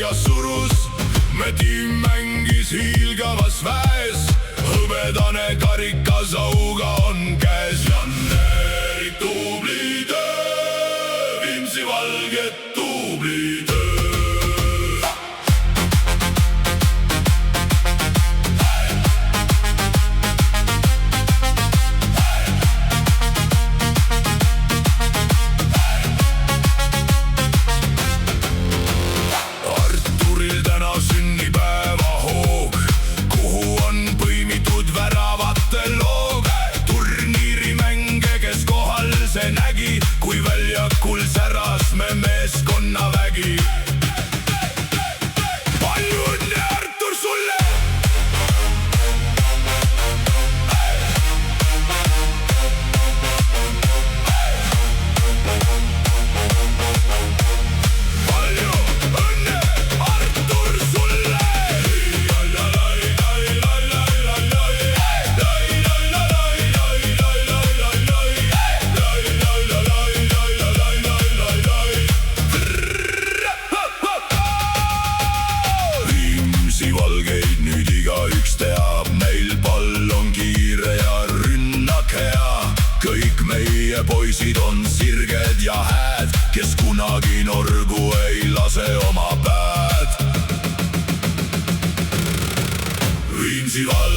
ja surus. Me tiim mängis hiilgavas väes, hõbedane karikas auga on käes. Janneri tubli töö, Viimsi Valget tubli töö. See nägi, kui väljakul säras me meeskonnavägi. Palju õnne, Artur, sulle! Palju õnne, Artur, sulle! Valgeid nüüd igaüks teab, neil pall on kiire ja rünnak hea. Kõik meie poisid on sirged ja hääd, kes kunagi norgu ei lase oma päed. Viimsi Valget